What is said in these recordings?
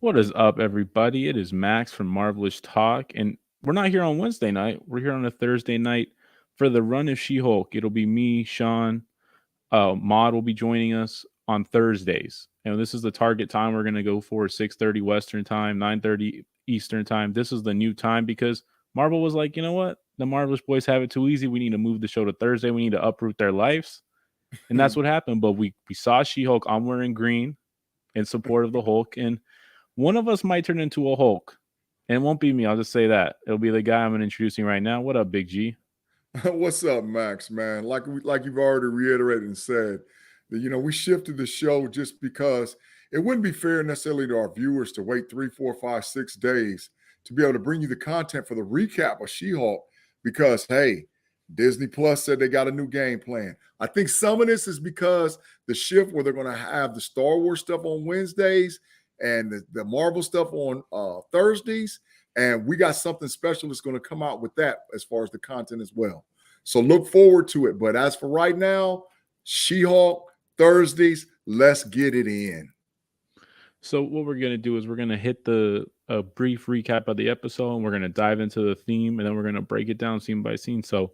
What is up, everybody? It is Max from Marvelish Talk, and we're not here on Wednesday night. We're here on a Thursday night for the run of She-Hulk. It'll be me, Sean, Maud will be joining us on Thursdays, and this is the target time we're going to go for: 6:30 Western time, 9:30 Eastern time. This is the new time because Marvel was like, you know what? The Marvelous boys have it too easy. We need to move the show to Thursday. We need to uproot their lives, and that's what happened. But we saw She-Hulk. I'm wearing green in support of the Hulk, and one of us might turn into a Hulk. And it won't be me. I'll just say that. It'll be the guy I'm introducing right now. What up, Big G? What's up, Max, man? Like you've already reiterated and said, that we shifted the show just because it wouldn't be fair necessarily to our viewers to wait 3, 4, 5, 6 days to be able to bring you the content for the recap of She-Hulk because, hey, Disney Plus said they got a new game plan. I think some of this is because the shift where they're going to have the Star Wars stuff on Wednesdays and the Marvel stuff on Thursdays. And we got something special that's going to come out with that as far as the content as well. So look forward to it. But as for right now, She-Hulk, Thursdays, let's get it in. So what we're gonna do is we're gonna hit a brief recap of the episode, and we're gonna dive into the theme, and then we're gonna break it down scene by scene. So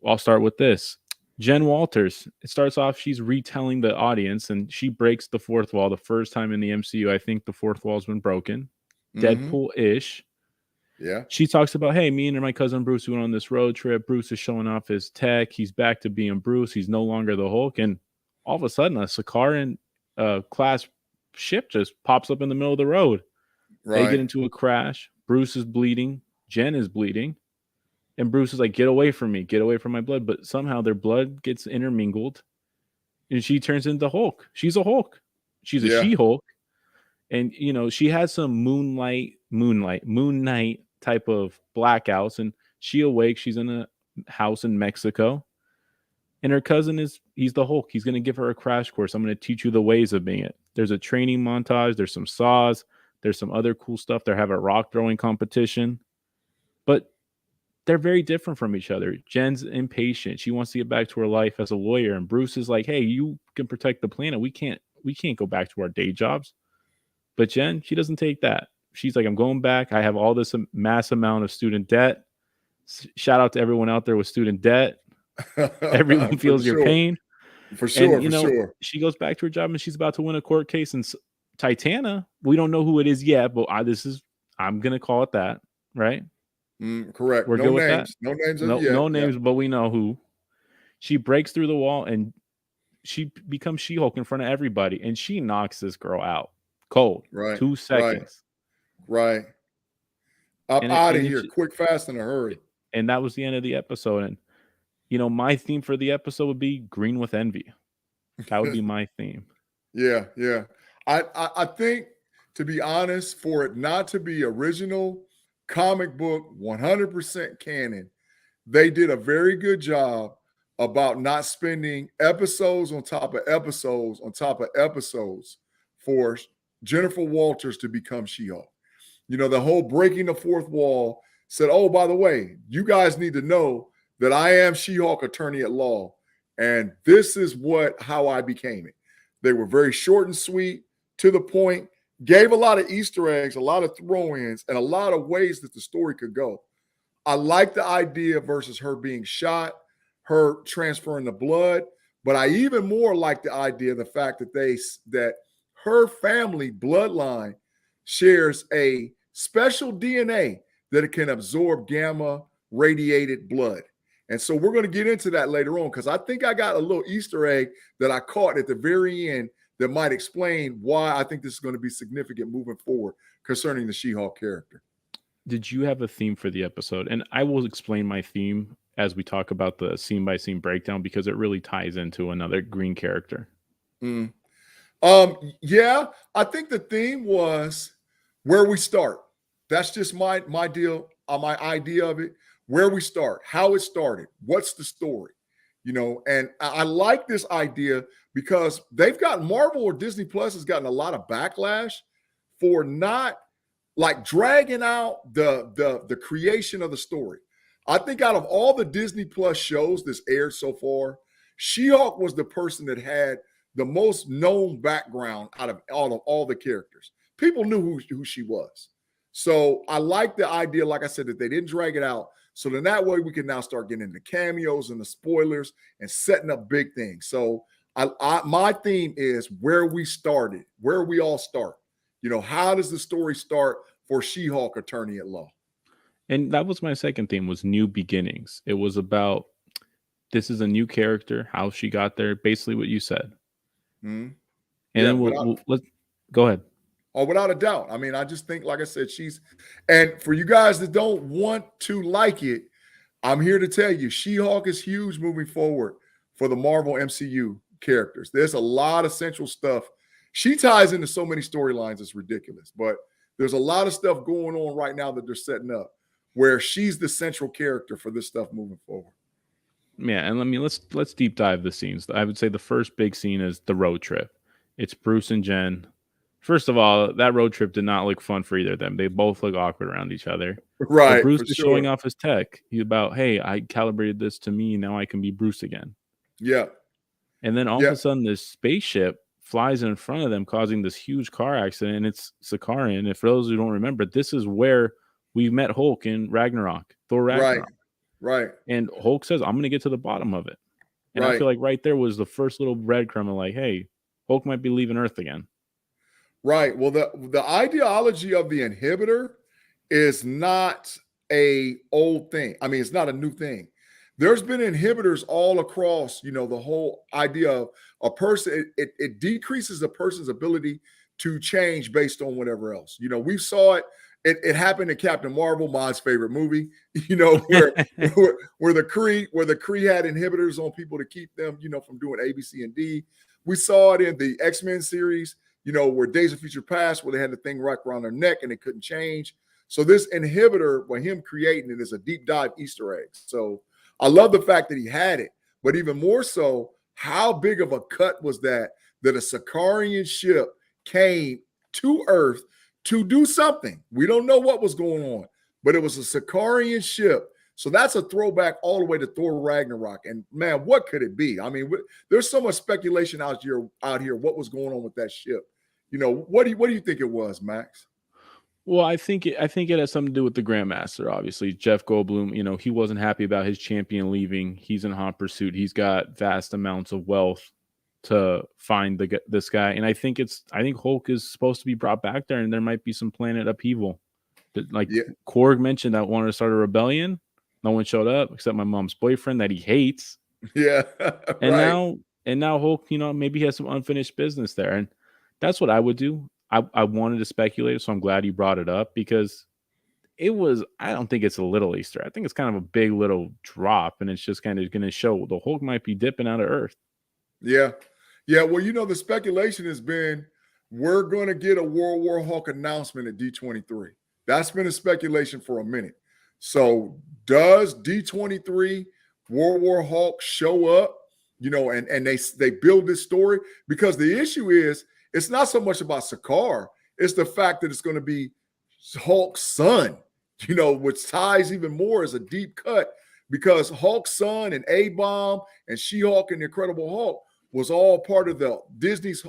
I'll start with this. Jen Walters. It starts off, she's retelling the audience, and she breaks the fourth wall the first time in the MCU. I think the fourth wall's been broken. Deadpool-ish. Yeah. She talks about, hey, me and my cousin Bruce went on this road trip. Bruce is showing off his tech. He's back to being Bruce. He's no longer the Hulk. And all of a sudden, a Sakaran class ship just pops up in the middle of the road. Right. They get into a crash. Bruce is bleeding. Jen is bleeding. And Bruce is like, get away from me. Get away from my blood. But somehow their blood gets intermingled. And she turns into Hulk. She's a Hulk. She's a She-Hulk. And, she has some Moon Knight type of blackouts. And she awakes. She's in a house in Mexico. And her cousin he's the Hulk. He's going to give her a crash course. I'm going to teach you the ways of being it. There's a training montage. There's some saws. There's some other cool stuff. They have a rock throwing competition. But they're very different from each other. Jen's impatient. She wants to get back to her life as a lawyer. And Bruce is like, hey, you can protect the planet. We can't go back to our day jobs. But Jen, she doesn't take that. She's like, I'm going back. I have all this mass amount of student debt. Shout out to everyone out there with student debt. Everyone feels your pain. For sure, and, sure. She goes back to her job and she's about to win a court case. And Titana, we don't know who it is yet, but I'm going to call it that, right? Correct. We're good with that. No names. No names, but we know who. She breaks through the wall and she becomes She-Hulk in front of everybody. And she knocks this girl out cold. Right. 2 seconds. Right. Up out of here. Quick, fast, in a hurry. And that was the end of the episode. And my theme for the episode would be green with envy. That would be my theme. Yeah. I think, to be honest, for it not to be original comic book 100% canon, they did a very good job about not spending episodes on top of episodes on top of episodes for Jennifer Walters to become She-Hulk. The whole breaking the fourth wall said, oh, by the way, you guys need to know that I am She-Hulk attorney at law. And this is how I became it. They were very short and sweet, to the point, gave a lot of Easter eggs, a lot of throw-ins, and a lot of ways that the story could go. I like the idea versus her being shot, her transferring the blood, but I even more like the idea of the fact that her family bloodline shares a special DNA that it can absorb gamma radiated blood. And so we're going to get into that later on because I think I got a little Easter egg that I caught at the very end that might explain why I think this is going to be significant moving forward concerning the She-Hulk character. Did you have a theme for the episode? And I will explain my theme as we talk about the scene-by-scene breakdown because it really ties into another green character. Yeah, I think the theme was where we start. That's just my deal, my idea of it. Where we start, how it started, what's the story, and I like this idea because they've got Marvel or Disney Plus has gotten a lot of backlash for not like dragging out the creation of the story. I think out of all the Disney Plus shows that's aired so far, She-Hulk was the person that had the most known background out of all the characters. people knew who she was. So I like the idea, like I said, that they didn't drag it out. So then that way we can now start getting into cameos and the spoilers and setting up big things. So my theme is where we started, where we all start. How does the story start for She-Hulk Attorney at Law? And that was my second theme, was new beginnings. It was about, this is a new character, how she got there, basically what you said. Mm-hmm. And then let's go ahead. Oh, without a doubt. I mean, I just think, like I said, and for you guys that don't want to like it, I'm here to tell you, She-Hulk is huge moving forward for the Marvel MCU characters. There's a lot of central stuff. She ties into so many storylines, it's ridiculous. But there's a lot of stuff going on right now that they're setting up where she's the central character for this stuff moving forward. Yeah, and let's deep dive the scenes. I would say the first big scene is the road trip. It's Bruce and Jen. First of all, that road trip did not look fun for either of them. They both look awkward around each other. Right. But Bruce is showing off his tech. He's about, hey, I calibrated this to me. Now I can be Bruce again. Yeah. And then all of a sudden, this spaceship flies in front of them, causing this huge car accident. And it's Sakaarian. And for those who don't remember, this is where we met Hulk in Ragnarok, Thor Ragnarok. Right. And Hulk says, I'm going to get to the bottom of it. And I feel like right there was the first little breadcrumb of like, hey, Hulk might be leaving Earth again. Right. Well, the ideology of the inhibitor is not a old thing. I mean, it's not a new thing. There's been inhibitors all across, the whole idea of a person. It decreases a person's ability to change based on whatever else. We saw it. It happened in Captain Marvel, my favorite movie. Where the Kree had inhibitors on people to keep them, from doing A, B, C, and D. We saw it in the X-Men series. Where Days of Future Past, where they had the thing wrapped around their neck and it couldn't change. So this inhibitor, by him creating it, is a deep dive Easter egg. So I love the fact that he had it, but even more so, how big of a cut was that a Sakaarian ship came to Earth to do something. We don't know what was going on, but it was a Sakaarian ship. So that's a throwback all the way to Thor Ragnarok. And man, what could it be? I mean, there's so much speculation out here. What was going on with that ship? What do you think it was, Max? Well, I think it has something to do with the Grandmaster. Obviously, Jeff Goldblum. He wasn't happy about his champion leaving. He's in hot pursuit. He's got vast amounts of wealth to find this guy, and I think Hulk is supposed to be brought back there, and there might be some planet upheaval. Korg mentioned that wanted to start a rebellion. No one showed up except my mom's boyfriend that he hates. Yeah, and now Hulk, maybe he has some unfinished business there, and that's what I would do. I wanted to speculate, so I'm glad you brought it up because it was. I don't think it's a little Easter. I think it's kind of a big little drop, and it's just kind of going to show the Hulk might be dipping out of Earth. Yeah. Well, the speculation has been we're going to get a World War Hulk announcement at D23. That's been a speculation for a minute. So does D23 World War Hulk show up? And they build this story because the issue is it's not so much about Sakaar. It's the fact that it's going to be Hulk's son, which ties even more as a deep cut because Hulk's son and A-Bomb and She-Hulk and the Incredible Hulk was all part of the Disney's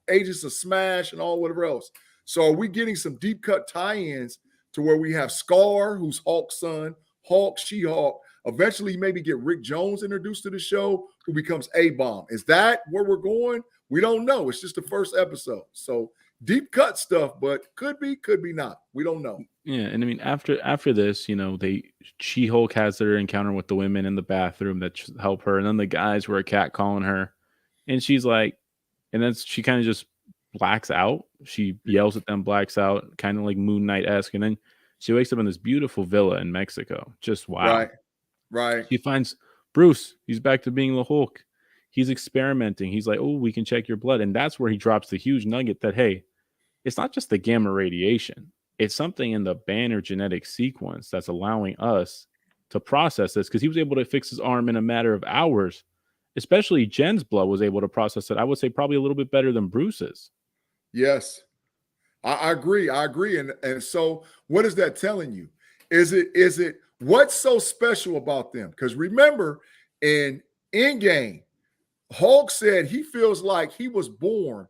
Agents of Smash and all whatever else. So are we getting some deep cut tie-ins to where we have Scar, who's Hulk's son, Hulk, She-Hulk. Eventually, maybe get Rick Jones introduced to the show, who becomes A-Bomb. Is that where we're going? We don't know. It's just the first episode. So deep cut stuff, but could be not. We don't know. Yeah, and I mean, after this, She-Hulk has their encounter with the women in the bathroom that help her, and then the guys were catcalling her, and she's like, and then she kind of just blacks out. She yells at them, blacks out, kind of like Moon Knight-esque, and then she wakes up in this beautiful villa in Mexico. Just wow. Right. She finds Bruce. He's back to being the Hulk. He's experimenting. He's like, oh, we can check your blood. And that's where he drops the huge nugget that, hey, it's not just the gamma radiation. It's something in the Banner genetic sequence that's allowing us to process this, because he was able to fix his arm in a matter of hours. Especially Jen's blood was able to process it. I would say probably a little bit better than Bruce's. Yes, I agree. And so what is that telling you? Is it what's so special about them? Because remember, in Endgame, Hulk said he feels like he was born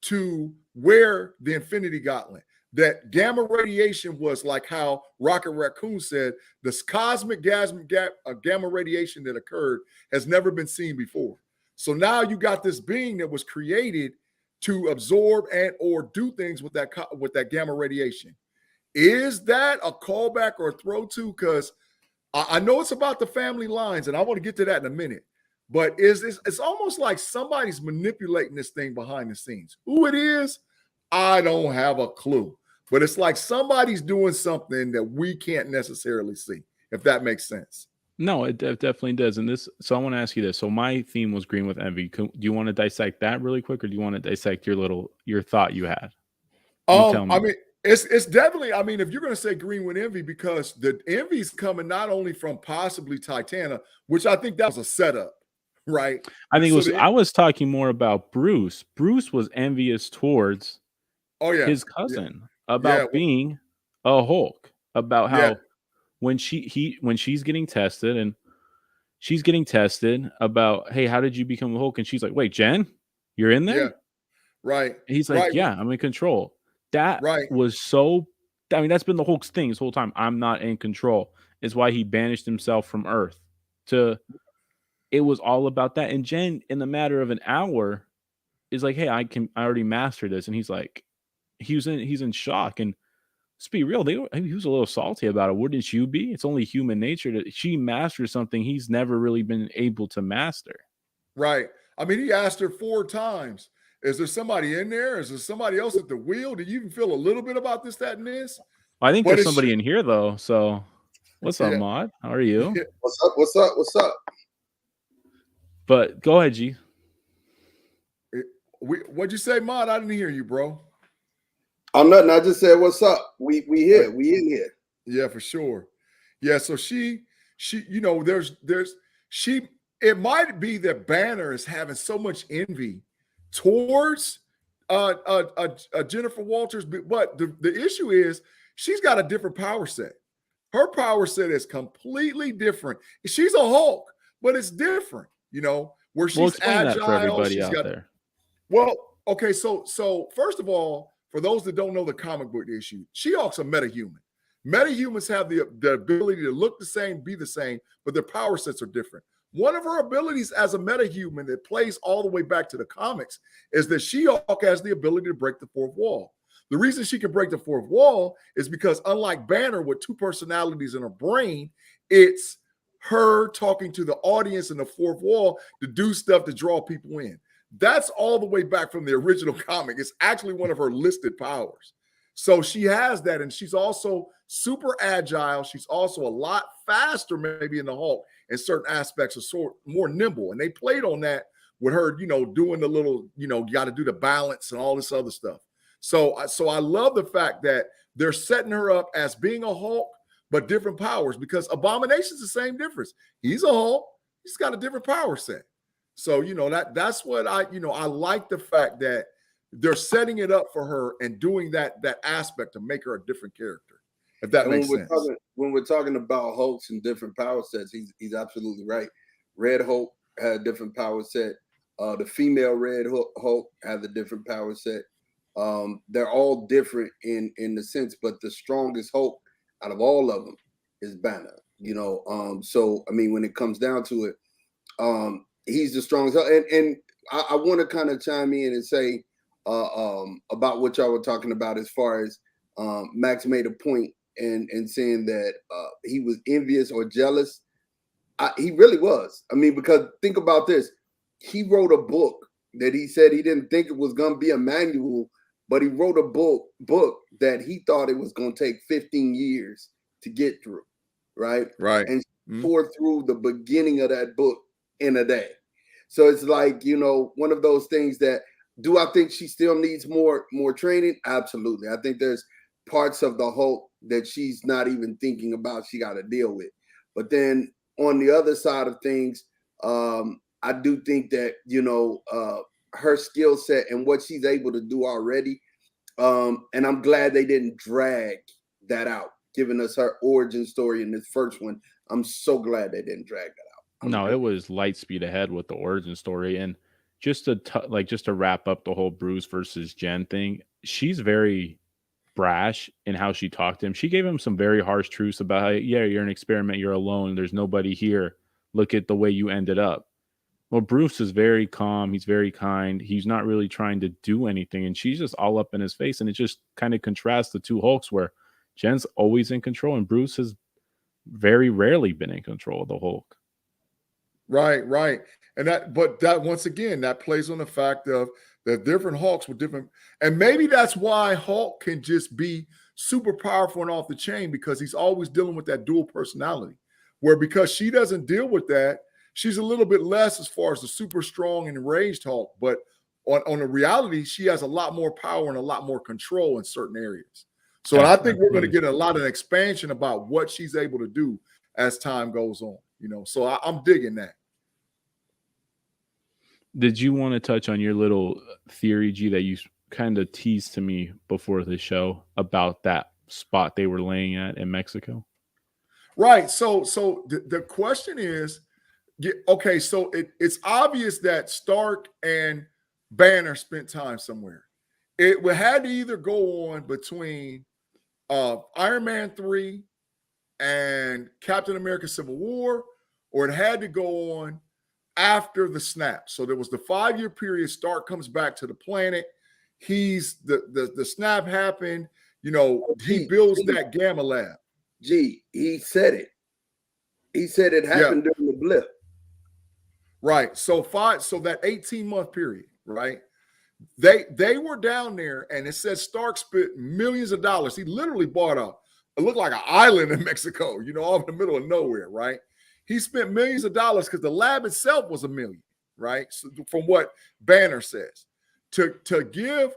to wear the Infinity Gauntlet. That gamma radiation was like how Rocket Raccoon said, this cosmic gamma radiation that occurred has never been seen before. So now you got this being that was created to absorb and or do things with that gamma radiation. Is that a callback or a throw to? Because I know it's about the family lines, and I want to get to that in a minute. But it's almost like somebody's manipulating this thing behind the scenes. Who it is, I don't have a clue. But it's like somebody's doing something that we can't necessarily see, if that makes sense. No, it definitely does. And this, so I want to ask you this. So my theme was green with envy. Do you want to dissect that really quick, or do you want to dissect your thought you had? You tell me. I mean, it's definitely, I mean, if you're going to say green with envy, because the envy is coming not only from possibly Titania, which I think that was a setup, right? I think it So was. I was talking more about Bruce. Bruce was envious towards his cousin about being a Hulk. About how when she's getting tested and she's getting tested about, hey, how did you become the Hulk? And she's like, wait, Jen, you're in there? Yeah, right. And he's like, yeah, I'm in control. That was so. I mean, that's been the Hulk's thing this whole time. I'm not in control. Is why he banished himself from Earth. It was all about that. And Jen, in the matter of an hour, is like, hey, I already mastered this. And he's like, he's in shock. And let's be real, he was a little salty about it. Wouldn't you be? It's only human nature that she masters something he's never really been able to master. Right. I mean, he asked her 4 times. Is there somebody in there? Is there somebody else at the wheel? Do you even feel a little bit about this, that, and this? I think there's somebody in here though. So what's up, Maud? How are you? What's up? What's up? What's up? But go ahead, G. What'd you say, Maud? I didn't hear you, bro. I'm nothing. I just said, what's up? We here. We in here. Yeah, for sure. Yeah, so she, you know, it might be that Banner is having so much envy towards Jennifer Walters, but the issue is she's got a different power set. Her power set is completely different. She's a Hulk, but it's different, you know, where she's agile. That for everybody out there. Well, okay, so first of all, for those that don't know the comic book issue, She-Hulk's a metahuman. Metahumans have the ability to look the same, be the same, but their power sets are different. One of her abilities as a metahuman that plays all the way back to the comics is that She-Hulk has the ability to break the fourth wall. The reason she can break the fourth wall is because, unlike Banner with 2 personalities in her brain, it's her talking to the audience in the fourth wall to do stuff to draw people in. That's all the way back from the original comic. It's actually one of her listed powers. So she has that, and she's also super agile. She's also a lot faster, maybe in the Hulk, in certain aspects of more nimble. And they played on that with her, you know, doing the little, you know, you got to do the balance and all this other stuff. So I love the fact that they're setting her up as being a Hulk, but different powers, because Abomination's the same difference. He's a Hulk. He's got a different power set. So, you know, that's what I like the fact that they're setting it up for her and doing that aspect to make her a different character, if that makes sense. When we're talking about Hulks and different power sets, he's absolutely right. Red Hulk had a different power set. The female Red Hulk had a different power set. They're all different in the sense, but the strongest Hulk out of all of them is Banner. You know, so I mean, when it comes down to it, he's the strongest. And I want to kind of chime in and say about what y'all were talking about as far as Max made a point and saying that he was envious or jealous. He really was. I mean, because think about this. He wrote a book that he said he didn't think it was going to be a manual, but he wrote a book that he thought it was going to take 15 years to get through, right? Right. And pour through the beginning of that book in a day. So it's like, you know, one of those things that, do I think she still needs more training? Absolutely. I think there's parts of the Hulk that she's not even thinking about she got to deal with. But then on the other side of things, I do think that, you know, her skill set and what she's able to do already. And I'm glad they didn't drag that out, giving us her origin story in this first one. I'm so glad they didn't drag that out. No, it was light speed ahead with the origin story. And just to wrap up the whole Bruce versus Jen thing, she's very brash in how she talked to him. She gave him some very harsh truths about how, yeah, you're an experiment, you're alone, there's nobody here. Look at the way you ended up. Well, Bruce is very calm, he's very kind, he's not really trying to do anything, and she's just all up in his face. And it just kind of contrasts the two Hulks, where Jen's always in control and Bruce has very rarely been in control of the Hulk. Right. And that once again, that plays on the fact of the different Hulks with different, and maybe that's why Hulk can just be super powerful and off the chain, because he's always dealing with that dual personality, where because she doesn't deal with that, she's a little bit less as far as the super strong and enraged Hulk. But on the reality, she has a lot more power and a lot more control in certain areas. So I think we're going to get a lot of expansion about what she's able to do as time goes on, so I'm digging that. Did you want to touch on your little theory, G, that you kind of teased to me before the show about that spot they were laying at in Mexico? Right. So the question is, okay, so it's obvious that Stark and Banner spent time somewhere. It had to either go on between Iron Man 3 and Captain America Civil War, or it had to go on after the snap. So there was the 5-year period. Stark comes back to the planet. He's the snap happened. He builds that Gamma lab. He said it. He said it happened during the blip. Right. So that 18-month period, right? They were down there, and it says Stark spent millions of dollars. He literally bought it looked like an island in Mexico, off in the middle of nowhere, right? He spent millions of dollars because the lab itself was $1 million, right? So from what Banner says, to give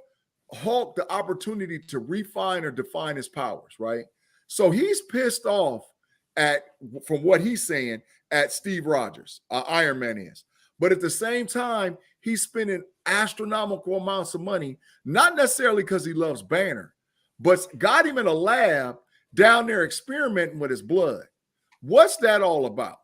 Hulk the opportunity to refine or define his powers, right? So he's pissed off from what he's saying, at Steve Rogers, Iron Man is. But at the same time, he's spending astronomical amounts of money, not necessarily because he loves Banner, but got him in a lab down there experimenting with his blood. What's that all about?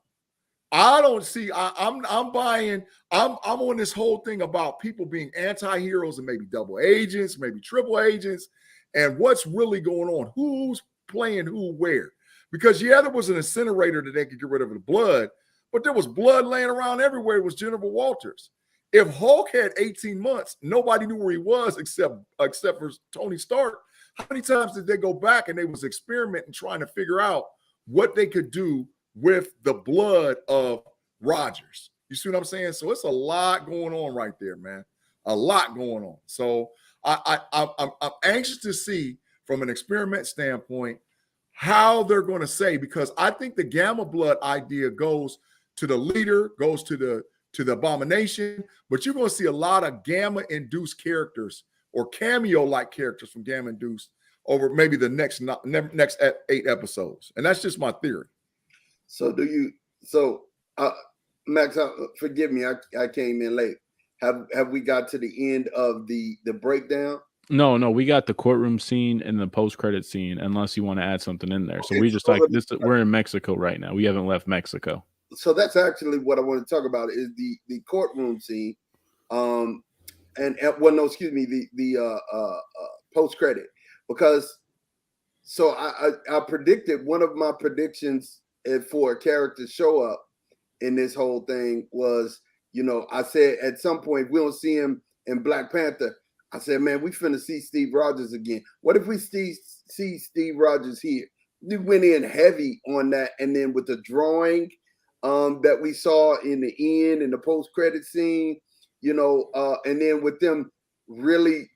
I don't see. I'm buying. I'm on this whole thing about people being anti-heroes and maybe double agents, maybe triple agents, and what's really going on. Who's playing who where? Because there was an incinerator that they could get rid of the blood, but there was blood laying around everywhere. It was Jennifer Walters. If Hulk had 18 months, nobody knew where he was except for Tony Stark. How many times did they go back and they was experimenting, trying to figure out what they could do with the blood of Rogers? You see what I'm saying? So it's a lot going on right there, man. A lot going on. So I'm anxious to see from an experiment standpoint how they're going to say, because I think the Gamma blood idea goes to the leader, goes to the Abomination, but you're going to see a lot of Gamma-induced characters or cameo-like characters from Gamma-induced over maybe the next 8 episodes. And that's just my theory. So Max, forgive me, I came in late. Have we got to the end of the breakdown? No, we got the courtroom scene and the post-credit scene, unless you want to add something in there. So Okay, we just we're in Mexico right now. We haven't left Mexico. So that's actually what I want to talk about is the courtroom scene. The post-credit, because so I predicted, one of my predictions for a character show up in this whole thing was, I said at some point we don't see him in Black Panther. I said, man, we finna see Steve Rogers again. What if we see Steve Rogers here? We went in heavy on that, and then with the drawing that we saw in the end in the post-credit scene, and then with them really,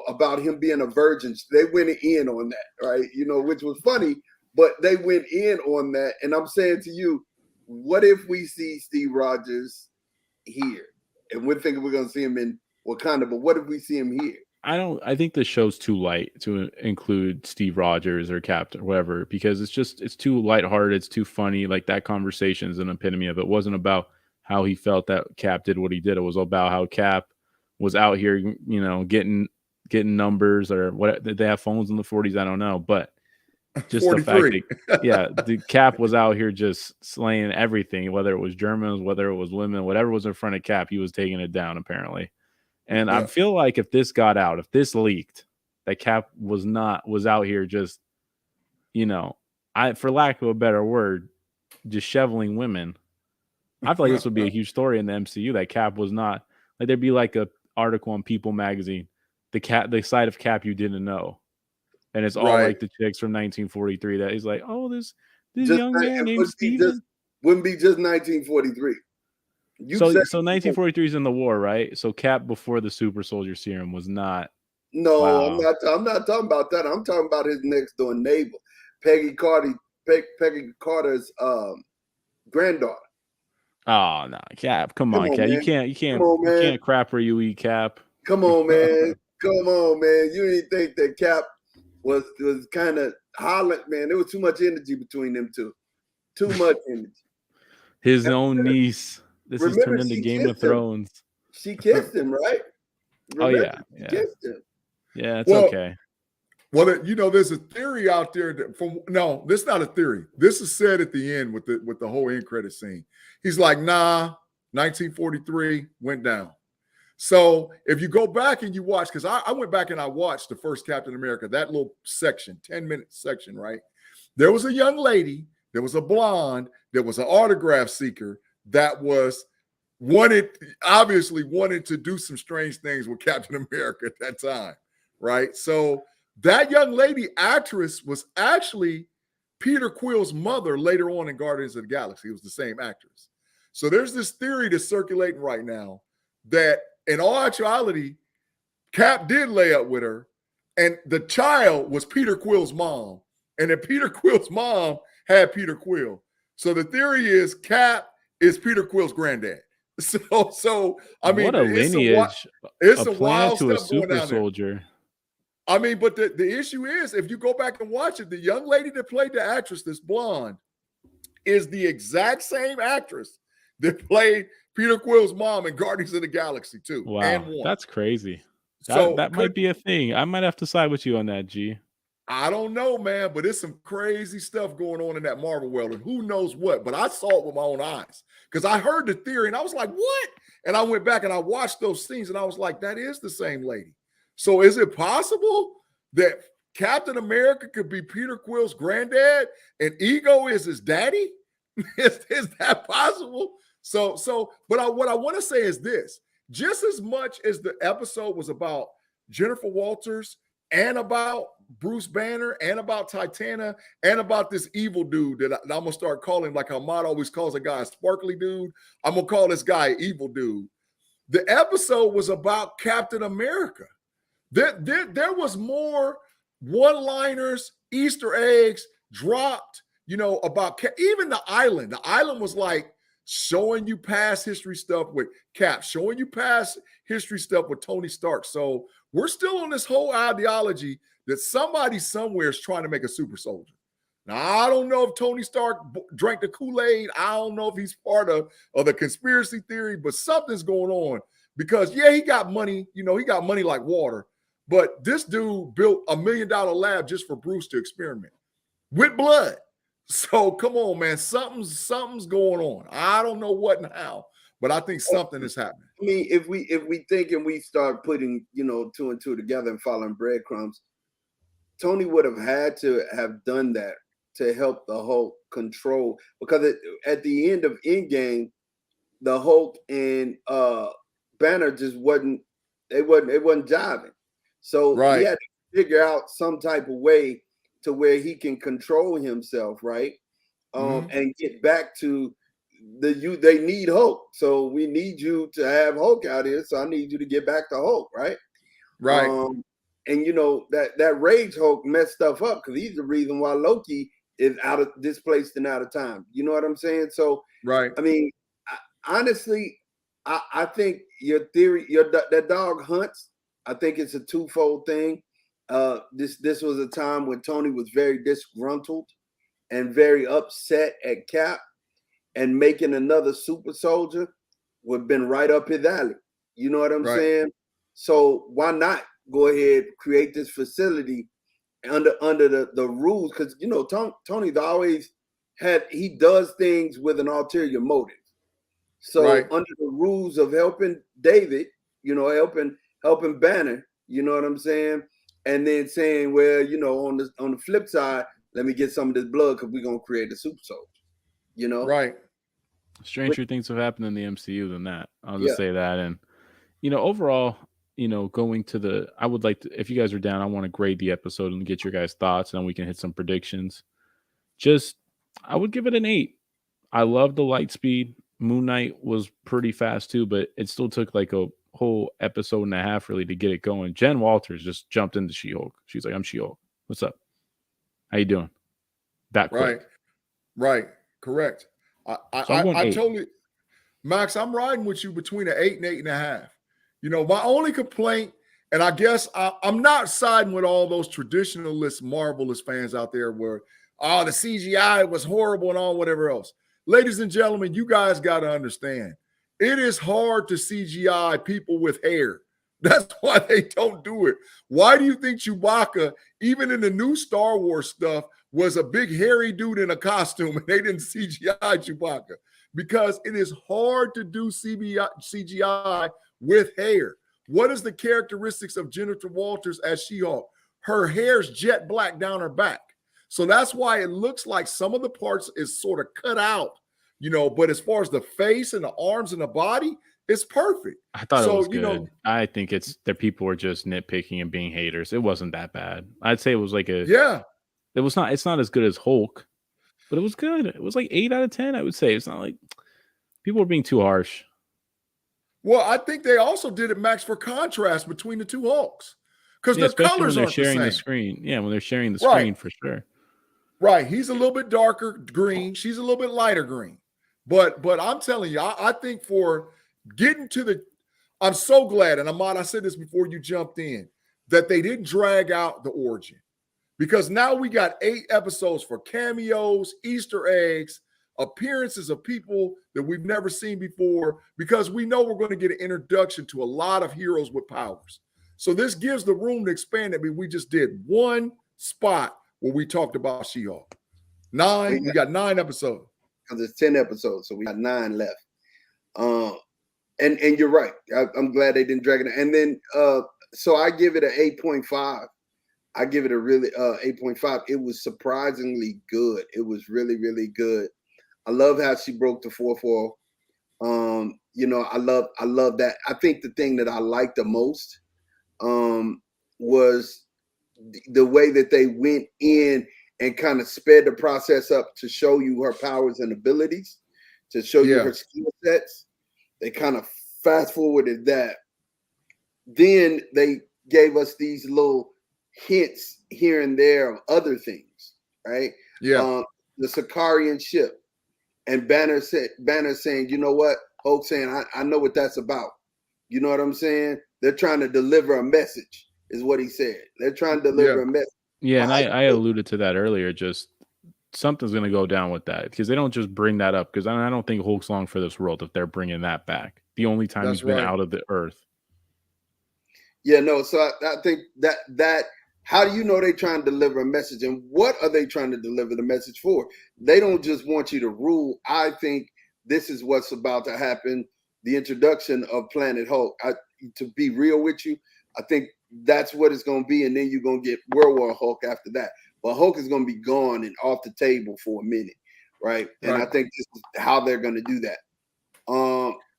about him being a virgin, they went in on that, right? Which was funny, but they went in on that. And I'm saying to you, what if we see Steve Rogers here? And we're thinking we're going to see him in Wakanda, but what if we see him here? I think the show's too light to include Steve Rogers or Captain, whatever, because it's too lighthearted. It's too funny. Like, that conversation is an epitome of it. It wasn't about how he felt that Cap did what he did. It was about how Cap was out here, getting numbers, or what. Did they have phones in the 40s? I don't know. But Just the fact 43. that, yeah, the Cap was out here just slaying everything, whether it was Germans, whether it was women, whatever was in front of Cap, he was taking it down apparently. And I Yeah. feel like if this got out, if this leaked, that Cap was out here just, for lack of a better word, just shoveling women. I feel like this would be a huge story in the MCU that Cap was not, like there'd be like a article on People magazine, the side of Cap you didn't know. And it's all Right. like the chicks from 1943 that he's like, oh, this Just young not- man it named Steven. wouldn't be just 1943. So 1943 is in the war, right? So Cap before the super soldier serum was not. No, Wow. I'm not talking about that. I'm talking about his next door neighbor, Peggy Carter's granddaughter. Oh no, Cap! Come on, Cap! man. You can't crap where you eat, Cap. Come on, man. Come on, man. You didn't think that Cap was kind of hollering, man. There was too much energy between them two. Too much energy. His own niece. This is turned into Game of Thrones. She kissed him, right? Remember, she kissed him. Yeah, it's okay. Well, there's a theory out there that this is not a theory. This is said at the end with the whole end credit scene. He's like, nah, 1943 went down. So if you go back and you watch, because I went back and I watched the first Captain America, that little section, 10-minute section, right? There was a young lady, there was a blonde, there was an autograph seeker that was obviously wanted to do some strange things with Captain America at that time, right? So that young lady actress was actually Peter Quill's mother later on in Guardians of the Galaxy. It was the same actress. So there's this theory that's circulating right now that in all actuality, Cap did lay up with her, and the child was Peter Quill's mom, and then Peter Quill's mom had Peter Quill. So the theory is Cap is Peter Quill's granddad. So I mean, what a lineage! It's a a wild to a stuff going super down there. soldier. I mean, but the issue is, if you go back and watch it, the young lady that played the actress, this blonde, is the exact same actress that played Peter Quill's mom in Guardians of the Galaxy 2. Wow, and 1. That's crazy. So that might be a thing. I might have to side with you on that, G. I don't know, man, but it's some crazy stuff going on in that Marvel world, and who knows what. But I saw it with my own eyes because I heard the theory, and I was like, what? And I went back and I watched those scenes, and I was like, that is the same lady. So is it possible that Captain America could be Peter Quill's granddad and Ego is his daddy? is that possible? But what I want to say is this: just as much as the episode was about Jennifer Walters and about Bruce Banner and about Titania and about this evil dude that I'm going to start calling, like Ahmad always calls a guy a sparkly dude, I'm going to call this guy evil dude. The episode was about Captain America. There was more one-liners, Easter eggs dropped, about even the island. The island was like showing you past history stuff with Cap, showing you past history stuff with Tony Stark. So we're still on this whole ideology that somebody somewhere is trying to make a super soldier. Now, I don't know if Tony Stark drank the Kool-Aid. I don't know if he's part of the conspiracy theory, but something's going on because, yeah, he got money. He got money like water. But this dude built $1 million lab just for Bruce to experiment with blood. So come on, man, something's going on. I don't know what and how, but I think something is happening. I mean, if we think and we start putting, 2 and 2 together and following breadcrumbs, Tony would have had to have done that to help the Hulk control, because at the end of Endgame, the Hulk and Banner just wasn't jiving. So he had to figure out some type of way to where he can control himself, right? And get back to they need Hulk. So we need you to have Hulk out here. So I need you to get back to Hulk, right? Right. And that Rage Hulk messed stuff up because he's the reason why Loki is displaced and out of time. You know what I'm saying? So right. I mean, honestly, I think your theory, that dog hunts. I think it's a twofold thing. This was a time when Tony was very disgruntled and very upset at Cap, and making another super soldier would have been right up his alley. You know what I'm saying? So why not go ahead, create this facility under the rules, because Tony's always he does things with an ulterior motive. So Right. under the rules of helping David, helping Banner, you know what I'm saying? And then saying, well, on the flip side, let me get some of this blood because we're gonna create a super soldier, Right. Stranger things have happened in the MCU than that. I'll just Yeah. say that. And overall, going to I would like to, if you guys are down, I want to grade the episode and get your guys' thoughts, and then we can hit some predictions. I would give it an 8. I love the light speed. Moon Knight was pretty fast too, but it still took like a whole episode and a half really to get it going. Jen Walters just jumped into She-Hulk. She's like, I'm She-Hulk. What's up? How you doing? That quick. Right. Correct. So I'm going I 8. totally, Max, I'm riding with you between an 8 and 8.5. My only complaint, and I guess I'm not siding with all those traditionalist Marvelous fans out there where, the CGI was horrible and all whatever else. Ladies and gentlemen, you guys got to understand, it is hard to CGI people with hair. That's why they don't do it. Why do you think Chewbacca, even in the new Star Wars stuff, was a big hairy dude in a costume and they didn't CGI Chewbacca? Because it is hard to do CGI with hair. What is the characteristics of Jennifer Walters as She-Hulk? Her hair's jet black down her back. So that's why it looks like some of the parts is sort of cut out, but as far as the face and the arms and the body, it's perfect. I thought it was good. I think it's that people were just nitpicking and being haters. It wasn't that bad. I'd say it was like it's not as good as Hulk, but it was good. It was like 8 out of 10, I would say. It's not like people were being too harsh. Well, I think they also did it, Max, for contrast between the two Hulks. Because their colors when they're aren't sharing the the same. screen. Yeah, when they're sharing the screen, for sure. Right. He's a little bit darker green. She's a little bit lighter green. But I'm telling you, I think for getting to I'm so glad, and Ahmad, I said this before you jumped in, that they didn't drag out the origin. Because now we got 8 episodes for cameos, Easter eggs, appearances of people that we've never seen before, because we know we're going to get an introduction to a lot of heroes with powers. So this gives the room to expand. I mean, we just did one spot where we talked about She-Hulk. We got 9 episodes. Because it's 10 episodes, so we got 9 left. And you're right. I'm glad they didn't drag it. And then, so I give it an 8.5. I give it a really 8.5. It was surprisingly good. It was really, really good. I love how she broke the 4th wall. I love that. I think the thing that I liked the most was the way that they went in and kind of sped the process up to show you her powers and abilities, to show you her skill sets. They kind of fast forwarded that. Then they gave us these little hints here and there of other things, right? Yeah. The Sicarian ship, and Banner saying, you know what? Hulk saying, I know what that's about. You know what I'm saying? They're trying to deliver a message, is what he said. They're trying to deliver a message. Yeah, and I alluded to that earlier. Just something's going to go down with that, because they don't just bring that up, because I don't think Hulk's long for this world if they're bringing that back. The only time he's been out of the earth. Yeah, no. So I think that how do you know they're trying to deliver a message, and what are they trying to deliver the message for? They don't just want you to rule. I think this is what's about to happen. The introduction of Planet Hulk. To be real with you, I think that's what it's going to be, and then you're going to get World War Hulk after that. But Hulk is going to be gone and off the table for a minute, right? And I think this is how they're going to do that.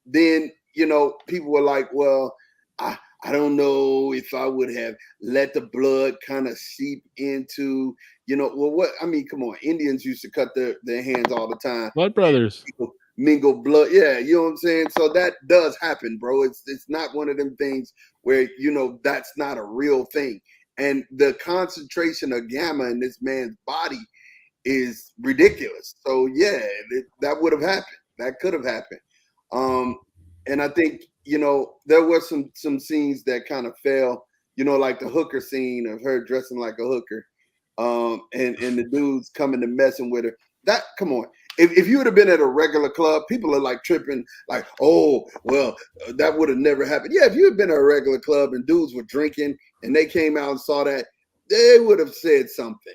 Then, people were like, well, I don't know if I would have let the blood kind of seep into, come on. Indians used to cut their hands all the time. Blood brothers. Mingle blood. Yeah, you know what I'm saying? So that does happen, bro. It's not one of them things where, that's not a real thing. And the concentration of gamma in this man's body is ridiculous. So yeah, that would have happened. That could have happened. And I think, there were some scenes that kind of fell, like the hooker scene of her dressing like a hooker, and the dudes coming and messing with her. That, come on. If you would have been at a regular club, people are like tripping, like, oh, well, that would have never happened. Yeah, if you had been at a regular club and dudes were drinking and they came out and saw that, they would have said something,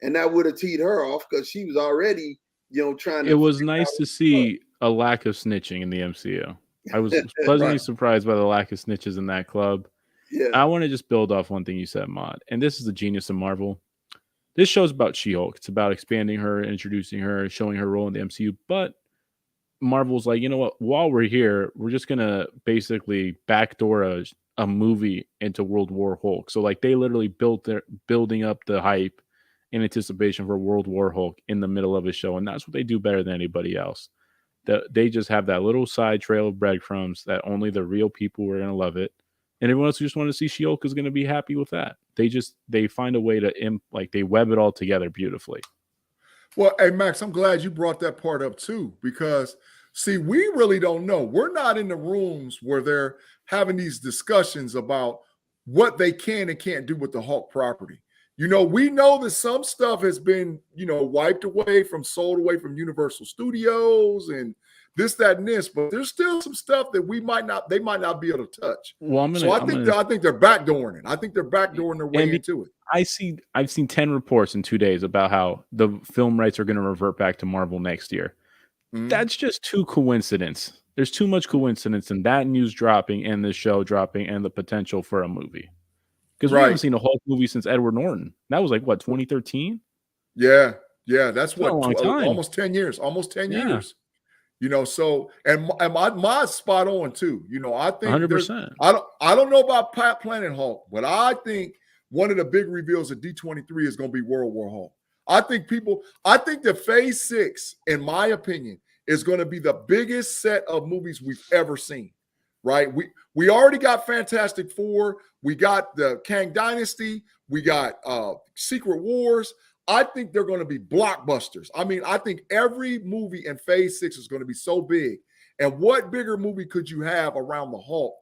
and that would have teed her off because she was already, trying to. It was nice to see a lack of snitching in the MCU. I was pleasantly Right. surprised by the lack of snitches in that club. Yeah. I want to just build off one thing you said, Mod, and this is the genius of Marvel. This show's about She-Hulk. It's about expanding her, introducing her, showing her role in the MCU. But Marvel's like, you know what? While we're here, we're just gonna basically backdoor a movie into World War Hulk. So like they literally building up the hype in anticipation for World War Hulk in the middle of a show, and that's what they do better than anybody else. They just have that little side trail of breadcrumbs that only the real people are gonna love it, and everyone else who just want to see She-Hulk is gonna be happy with that. They find a way to they web it all together beautifully. Well, hey, Max, I'm glad you brought that part up too, because see, we really don't know. We're not in the rooms where they're having these discussions about what they can and can't do with the Hulk property. We know that some stuff has been, wiped away sold away from Universal Studios and this, that, and this, but there's still some stuff that they might not be able to touch. Well, I think they're backdooring it. I think they're backdooring their way into it. I've seen 10 reports in 2 days about how the film rights are going to revert back to Marvel next year. Mm-hmm. That's just too coincidence. There's too much coincidence in that news dropping and the show dropping and the potential for a movie. Because we haven't seen a Hulk movie since Edward Norton. That was like, what, 2013? Yeah. That's what, a long time. Almost 10 years. Almost 10 years. So, and my spot on too. I think 100%. I don't know about Planet Hulk, but I think one of the big reveals of D23 is going to be World War Hulk. I think the Phase 6, in my opinion, is going to be the biggest set of movies we've ever seen. Right? We already got Fantastic Four. We got the Kang Dynasty. We got Secret Wars. I think they're going to be blockbusters. I mean, I think every movie in Phase 6 is going to be so big. And what bigger movie could you have around the Hulk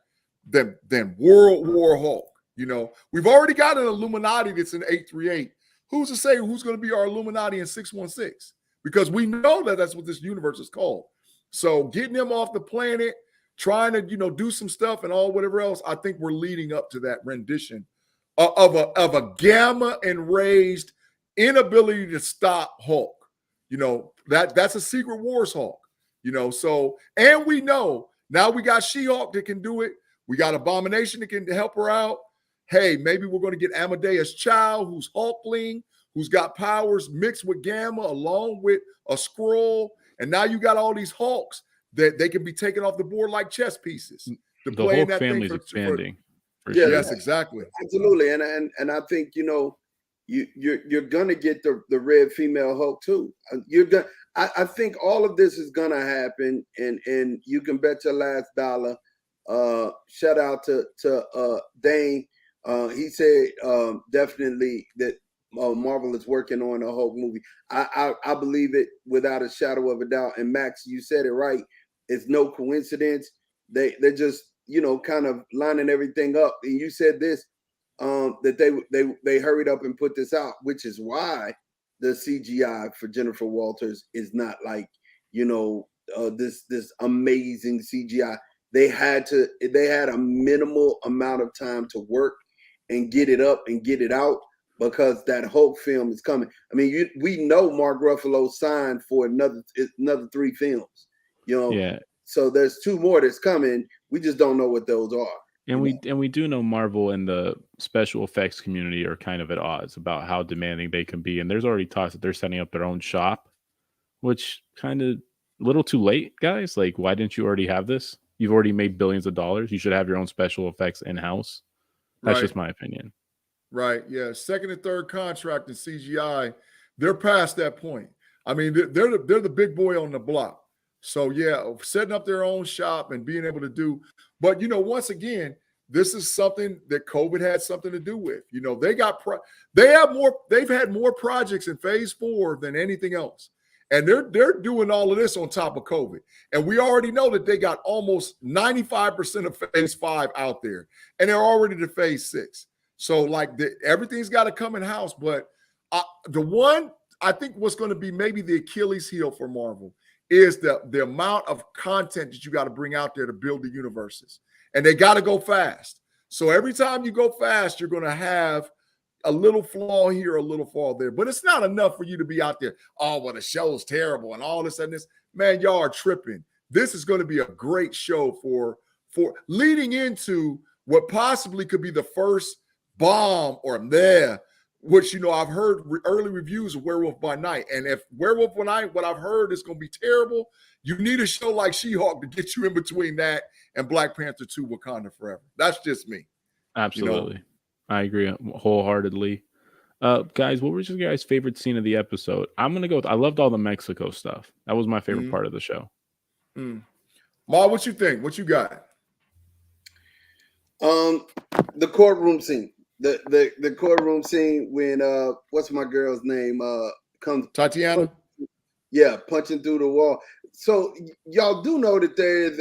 than World War Hulk? We've already got an Illuminati that's in 838. Who's to say who's going to be our Illuminati in 616? Because we know that that's what this universe is called. So getting them off the planet, trying to, do some stuff and all whatever else, I think we're leading up to that rendition of a gamma enraged inability to stop Hulk. That's a Secret Wars Hulk. So, and we know now we got She-Hulk that can do it. We got Abomination that can help her out. Hey, maybe we're going to get Amadeus Chow, who's Hulkling, who's got powers mixed with Gamma along with a Skrull. And now you got all these Hulks that they can be taken off the board like chess pieces. The Hulk family's expanding. Sure. Yes, exactly. Absolutely. And I think, you're gonna get the red female Hulk too. I think all of this is gonna happen, and you can bet your last dollar. Shout out to Dane. He said definitely that Marvel is working on a Hulk movie. I believe it without a shadow of a doubt. And Max, you said it right. It's no coincidence. They're just kind of lining everything up. And you said this that they hurried up and put this out, which is why the CGI for Jennifer Walters is not like this amazing CGI. They had a minimal amount of time to work and get it up and get it out because that Hulk film is coming. I mean, we know Mark Ruffalo signed for another 3 films. Yeah. So there's 2 more that's coming. We just don't know what those are. And we do know Marvel and the special effects community are kind of at odds about how demanding they can be. And there's already talks that they're setting up their own shop, which kind of a little too late, guys. Like, why didn't you already have this? You've already made billions of dollars. You should have your own special effects in-house. That's just my opinion. Right. Yeah. Second and third contract in CGI, they're past that point. I mean, they're the big boy on the block. So yeah, setting up their own shop and being able to do, but once again, this is something that COVID had something to do with. They've had more projects in Phase 4 than anything else. And they're doing all of this on top of COVID. And we already know that they got almost 95% of Phase 5 out there. And they're already to Phase 6. So everything's got to come in house. But the one I think what's going to be maybe the Achilles heel for Marvel is the amount of content that you got to bring out there to build the universes. And they got to go fast. So every time you go fast, you're going to have a little flaw here, a little flaw there, but it's not enough for you to be out there. Oh, well, the show's terrible and all this and this. Man, y'all are tripping. This is going to be a great show for leading into what possibly could be the first bomb or meh, which, I've heard early reviews of Werewolf by Night. And if Werewolf by Night, what I've heard is going to be terrible, you need a show like She-Hulk to get you in between that and Black Panther 2 Wakanda Forever. That's just me. Absolutely. I agree wholeheartedly. Guys, what was your guys' favorite scene of the episode? I'm going to go with, I loved all the Mexico stuff. That was my favorite part of the show. Ma, what you think? What you got? The courtroom scene. The courtroom scene when what's my girl's name? Comes Tatiana? Punching through the wall. So y'all do know that there is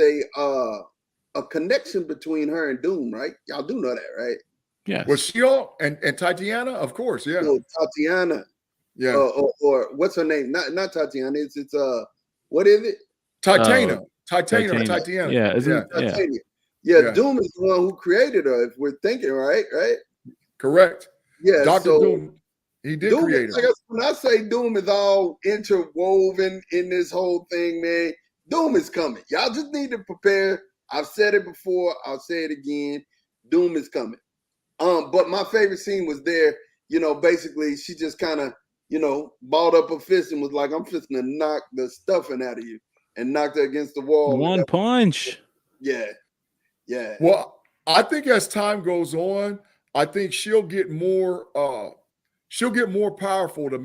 a connection between her and Doom, right? Y'all do know that, right? Yeah. Was She-Hulk and Tatiana? Of course, yeah. No, Tatiana. Yeah. Or what's her name? Not Tatiana. It's what is it? Titania. Titania. Tatiana. Yeah, Titania. Yeah, Doom is the one who created her, if we're thinking, right? Correct. Yeah, Dr. so Doom, he did Doom, create her. I guess when I say Doom is all interwoven in this whole thing, man, Doom is coming. Y'all just need to prepare. I've said it before. I'll say it again. Doom is coming. But my favorite scene was there, basically she just kind of, balled up her fist and was like, I'm just gonna knock the stuffing out of you, and knocked her against the wall. One punch. Yeah. Well, I think as time goes on, I think she'll get more powerful to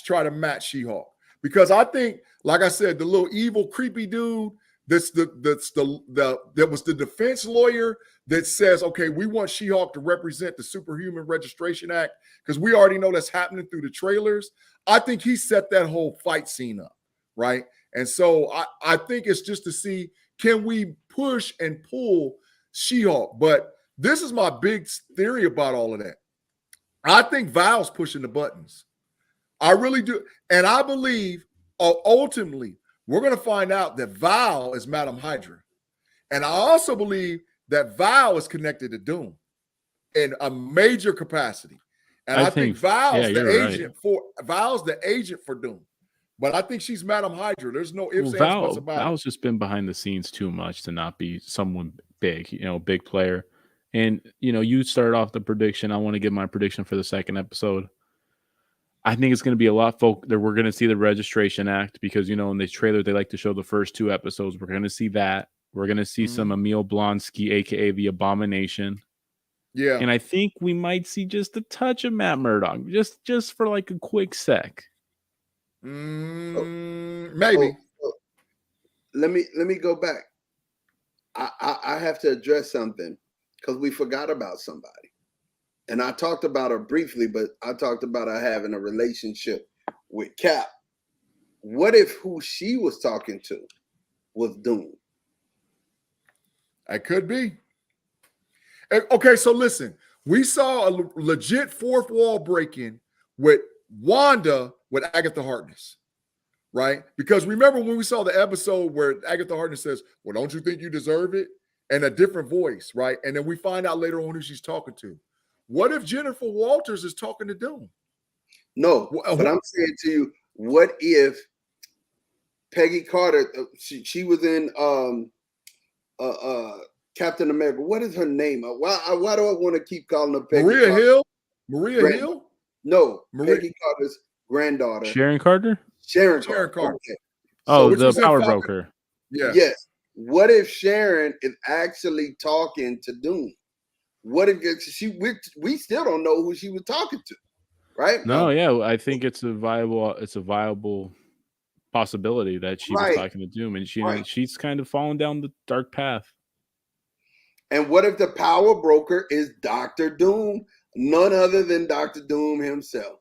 try to match She-Hulk. Because I think, like I said, the little evil, creepy dude that was the defense lawyer that says, okay, we want She-Hulk to represent the Superhuman Registration Act, because we already know that's happening through the trailers. I think he set that whole fight scene up, right? And so I think it's just to see, can we push and pull She-Hulk? But this is my big theory about all of that. I think Val's pushing the buttons. I really do. And I believe ultimately we're going to find out that Val is Madam Hydra. And I also believe that Val is connected to Doom in a major capacity. And I think Val's the agent for Doom. But I think she's Madam Hydra. There's no ifs, ands, buts about it. Val's just been behind the scenes too much to not be someone big, big player. And, you started off the prediction. I want to give my prediction for the second episode. I think it's going to be a lot that we're going to see the Registration Act, because, in the trailer, they like to show the first 2 episodes. We're going to see that. We're going to see some Emil Blonsky, a.k.a. the Abomination. Yeah. And I think we might see just a touch of Matt Murdock, just for like a quick sec. Maybe. Let me go back. I have to address something, because we forgot about somebody. And I talked about her briefly, but I talked about her having a relationship with Cap. What if who she was talking to was Doom? That could be. Okay, so listen. We saw a legit fourth wall breaking with Wanda with Agatha Harkness, right? Because remember when we saw the episode where Agatha Harkness says, well, don't you think you deserve it? And a different voice, right? And then we find out later on who she's talking to. What if Jennifer Walters is talking to Doom? No, but I'm saying to you, what if Peggy Carter, she was in Captain America. What is her name? Why do I want to keep calling her Peggy Maria Carter? Hill? Maria Hill? No, Peggy Carter's granddaughter. Sharon Carter? Sharon Carter. Okay. Oh, so the power broker. Yeah. Yes. What if Sharon is actually talking to Doom? What if we still don't know who she was talking to, right? No, yeah, I think it's a viable possibility that she was talking to Doom, and she's kind of fallen down the dark path. And what if the power broker is Dr. Doom, none other than Dr. Doom himself?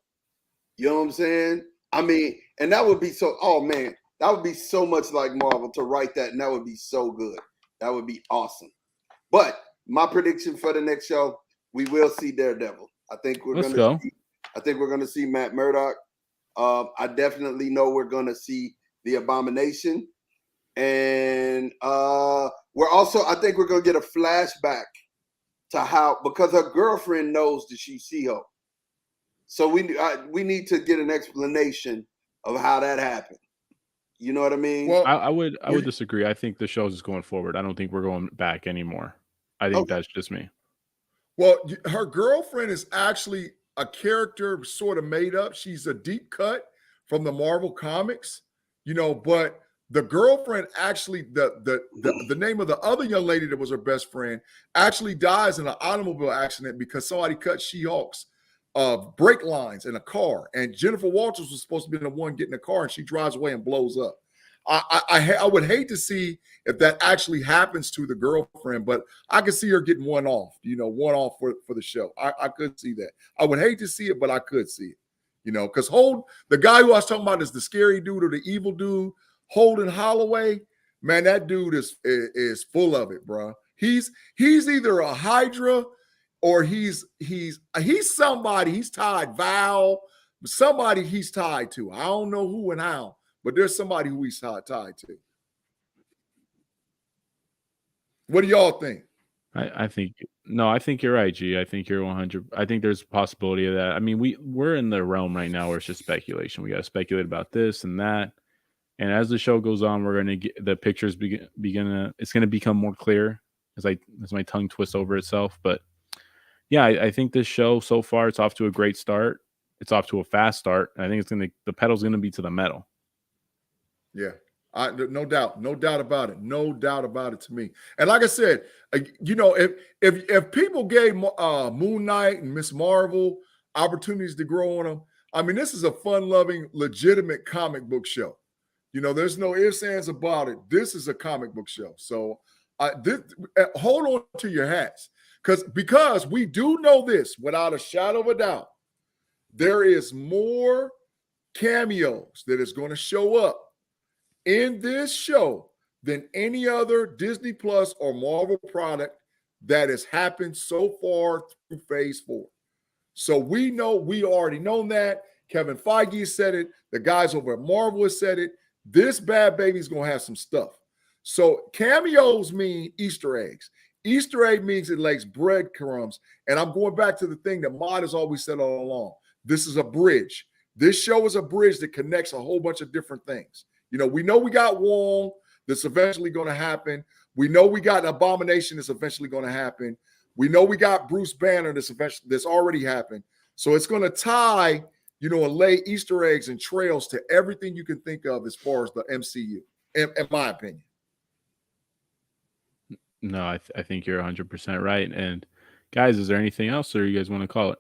You know what I'm saying? I mean, and that would be so. Oh man, that would be so much like Marvel to write that, and that would be so good. That would be awesome. But my prediction for the next show, we will see Daredevil. I think we're going to see Matt Murdock. I definitely know we're going to see the Abomination, and I think we're going to get a flashback to how, because her girlfriend knows that she's She-Hulk. So we need to get an explanation of how that happened. You know what I mean? Well, I would disagree. I think the show's just going forward. I don't think we're going back anymore. I think that's just me. Well, her girlfriend is actually a character sort of made up. She's a deep cut from the Marvel comics, but the girlfriend actually, the name of the other young lady that was her best friend actually dies in an automobile accident because somebody cut She-Hulk's brake lines in a car. And Jennifer Walters was supposed to be the one getting the car, and she drives away and blows up. I would hate to see if that actually happens to the girlfriend, but I could see her getting one off for the show. I could see that. I would hate to see it, but I could see it, because the guy who I was talking about is the scary dude or the evil dude, Holden Holloway. Man, that dude is full of it, bro. He's either a Hydra or he's somebody. He's tied somebody he's tied to. I don't know who and how, but there's somebody who he's tied to. What do y'all think? I think you're right, G. I think you're 100. I think there's a possibility of that. I mean, we're in the realm right now where it's just speculation. We got to speculate about this and that. And as the show goes on, we're gonna get the pictures it's gonna become more clear as my tongue twists over itself. But yeah, I think this show so far, it's off to a great start. It's off to a fast start. And I think the pedal's gonna be to the metal. Yeah, no doubt about it. No doubt about it to me. And like I said, if people gave Moon Knight and Miss Marvel opportunities to grow on them, I mean, this is a fun-loving, legitimate comic book show. There's no ifs, ands about it. This is a comic book show. So hold on to your hats. Because we do know this without a shadow of a doubt. There is more cameos that is going to show up in this show than any other Disney Plus or Marvel product that has happened so far through Phase 4. So we already know that. Kevin Feige said it. The guys over at Marvel have said it. This bad baby's going to have some stuff. So cameos mean Easter eggs. Easter egg means it lays breadcrumbs. And I'm going back to the thing that Mod has always said all along. This is a bridge. This show is a bridge that connects a whole bunch of different things. We know we got Wong that's eventually going to happen. We know we got Abomination that's eventually going to happen. We know we got Bruce Banner that's already happened. So it's going to tie, and lay Easter eggs and trails to everything you can think of as far as the MCU, in my opinion. No, I think you're 100% right. And guys, is there anything else, or you guys want to call it?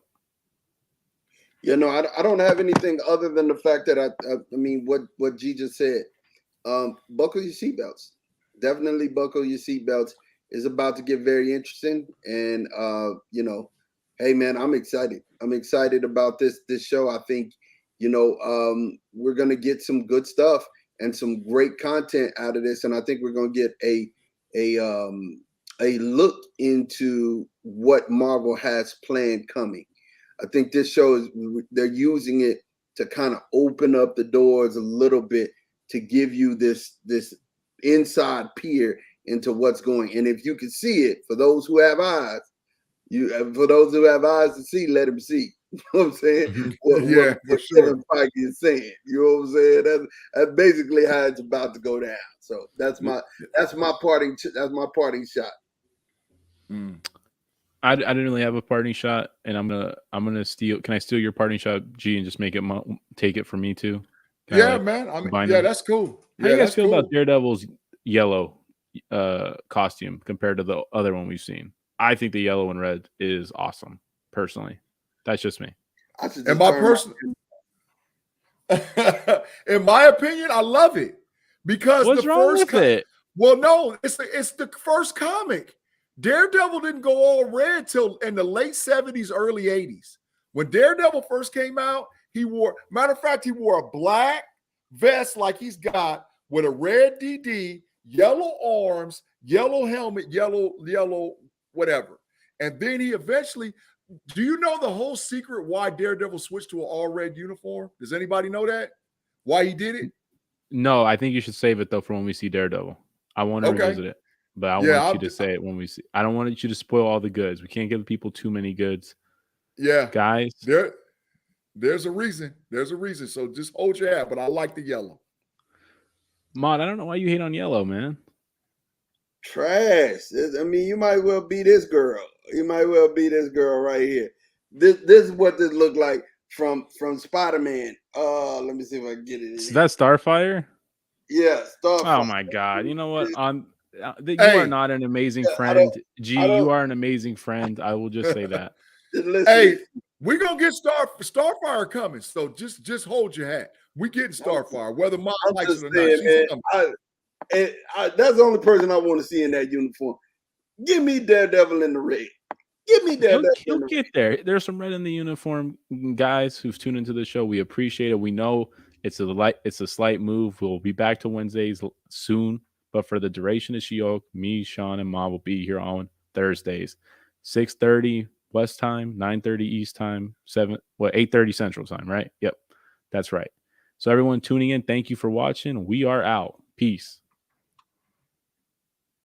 I don't have anything other than the fact that I mean what G just said. Buckle your seatbelts. Definitely buckle your seatbelts. It's about to get very interesting. And hey man, I'm excited. I'm excited about this show. I think we're gonna get some good stuff and some great content out of this. And I think we're gonna get a look into what Marvel has planned coming. I think this show they're using it to kind of open up the doors a little bit to give you this inside peer into what's going. And if you can see it, for those who have eyes, for those who have eyes to see, let them see. You know what I'm saying? What Kevin Feige is saying. You know what I'm saying? That's basically how it's about to go down. So that's my parting shot. Mm. I didn't really have a parting shot, and I'm gonna steal. Can I steal your parting shot, G, and just make it take it from me too? Man. That's cool. How do you guys feel about Daredevil's yellow costume compared to the other one we've seen? I think the yellow and red is awesome. Personally, that's just me. In my opinion, I love it because what's wrong with it? Well, no, it's the first comic. Daredevil didn't go all red till in the late 70s, early 80s. When Daredevil first came out, he wore a black vest like he's got with a red DD, yellow arms, yellow helmet, yellow whatever. And then he eventually, do you know the whole secret why Daredevil switched to an all red uniform? Does anybody know that? Why he did it? No, I think you should save it though for when we see Daredevil. I want to revisit it. but I Yeah, want you to say it when we see. I don't want you to spoil all the goods. We can't give people too many goods. Yeah, Guys, there's a reason. There's a reason. So just hold your hat. But I like the yellow. Mod, I don't know why you hate on yellow, man. Trash. I mean, you might well be this girl. You might well be this girl right here. This is what this looked like from Spider-Man. Let me see if I can get it in Is here. that Starfire? Yeah, Starfire. Oh my god! You know what? You Hey. are not an amazing Yeah, friend. G, I don't- you are an amazing friend. I will just say that. Listen, Hey, we're gonna get Starfire coming. So just hold your hat. We getting Starfire, whether Mom I'm likes just it or saying, not. She's man. coming. That's the only person I want to see in that uniform. Give me Daredevil in the red. Give me Daredevil. He'll get there. There's some red in the uniform guys who've tuned into the show. We appreciate it. We know it's a slight move. We'll be back to Wednesdays soon, but for the duration of She-Hulk, me, Sean, and Ma will be here on Thursdays, 6:30 West time, 9:30 East time, 8:30 Central time. Right? Yep, that's right. So everyone tuning in, thank you for watching. We are out. Peace.